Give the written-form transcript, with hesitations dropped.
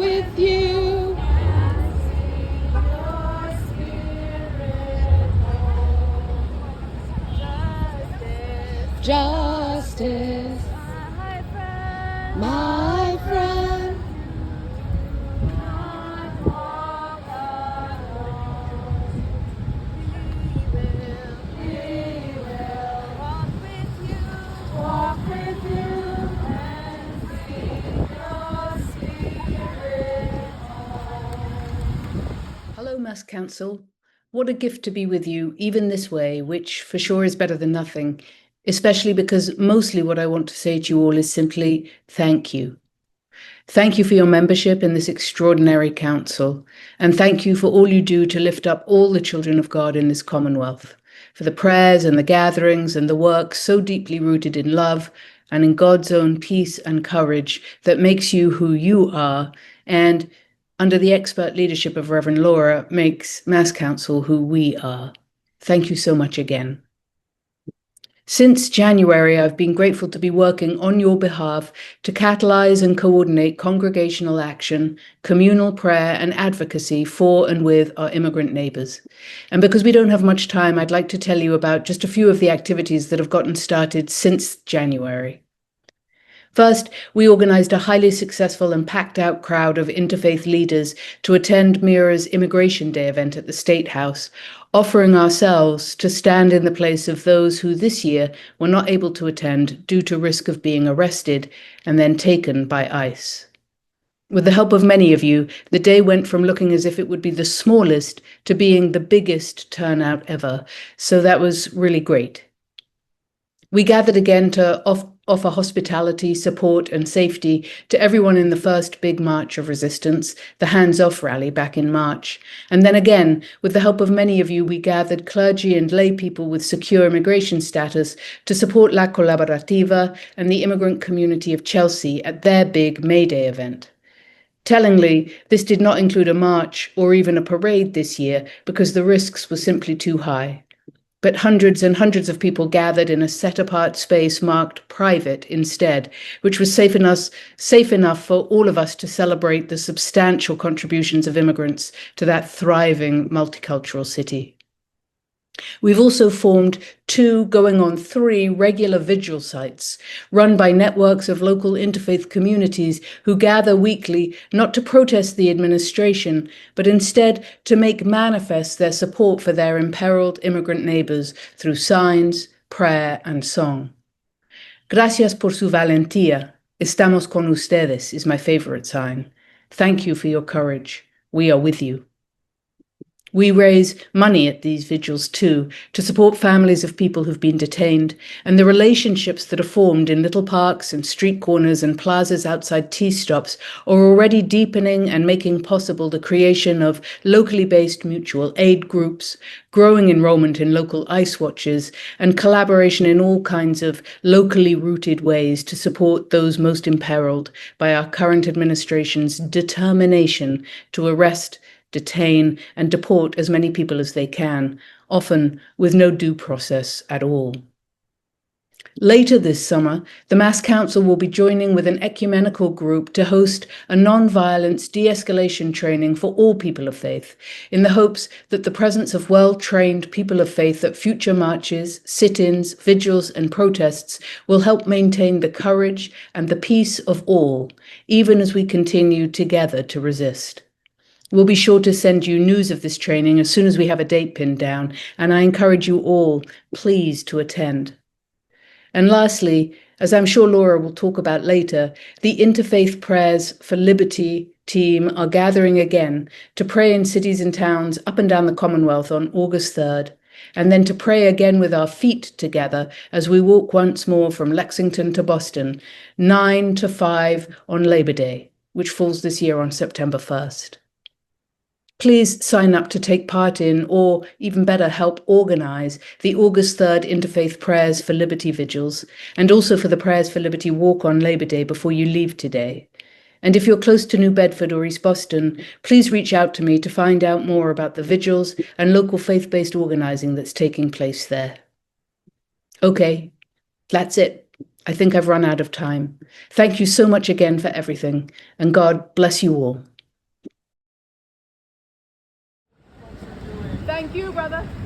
with you. Justice, my friend. Walk with you and bring your spirit home. Hello, Mass Council. What a gift to be with you, even this way, which for sure is better than nothing, especially because mostly what I want to say to you all is simply thank you. Thank you for your membership in this extraordinary council, and thank you for all you do to lift up all the children of God in this Commonwealth, for the prayers and the gatherings and the work so deeply rooted in love and in God's own peace and courage that makes you who you are, and under the expert leadership of Reverend Laura, makes Mass Council who we are. Thank you so much again. Since January, I've been grateful to be working on your behalf to catalyze and coordinate congregational action, communal prayer, and advocacy for and with our immigrant neighbors. And because we don't have much time, I'd like to tell you about just a few of the activities that have gotten started since January. First, we organized a highly successful and packed-out crowd of interfaith leaders to attend Mira's Immigration Day event at the State House, offering ourselves to stand in the place of those who this year were not able to attend due to risk of being arrested and then taken by ICE. With the help of many of you, the day went from looking as if it would be the smallest to being the biggest turnout ever, so that was really great. We gathered again to offer hospitality, support, and safety to everyone in the first big march of resistance, the Hands Off rally back in March. And then again, with the help of many of you, we gathered clergy and lay people with secure immigration status to support La Colaborativa and the immigrant community of Chelsea at their big May Day event. Tellingly, this did not include a march or even a parade this year because the risks were simply too high. But hundreds and hundreds of people gathered in a set-apart space marked private instead, which was safe enough for all of us to celebrate the substantial contributions of immigrants to that thriving multicultural city. We've also formed 2, going on 3, regular vigil sites run by networks of local interfaith communities who gather weekly not to protest the administration, but instead to make manifest their support for their imperiled immigrant neighbors through signs, prayer, and song. Gracias por su valentía. Estamos con ustedes is my favorite sign. Thank you for your courage. We are with you. We raise money at these vigils too, to support families of people who've been detained, and the relationships that are formed in little parks and street corners and plazas outside tea stops are already deepening and making possible the creation of locally based mutual aid groups, growing enrollment in local ICE watches, and collaboration in all kinds of locally rooted ways to support those most imperiled by our current administration's determination to arrest, detain, and deport as many people as they can, often with no due process at all. Later this summer, the Mass Council will be joining with an ecumenical group to host a non-violence de-escalation training for all people of faith, in the hopes that the presence of well-trained people of faith at future marches, sit-ins, vigils, and protests will help maintain the courage and the peace of all, even as we continue together to resist. We'll be sure to send you news of this training as soon as we have a date pinned down, and I encourage you all, please, to attend. And lastly, as I'm sure Laura will talk about later, the Interfaith Prayers for Liberty team are gathering again to pray in cities and towns up and down the Commonwealth on August 3rd, and then to pray again with our feet together as we walk once more from Lexington to Boston, 9 to 5 on Labor Day, which falls this year on September 1st. Please sign up to take part in, or even better, help organize the August 3rd Interfaith Prayers for Liberty vigils, and also for the Prayers for Liberty walk on Labor Day before you leave today. And if you're close to New Bedford or East Boston, please reach out to me to find out more about the vigils and local faith-based organizing that's taking place there. Okay, that's it. I think I've run out of time. Thank you so much again for everything, and God bless you all. you, brother.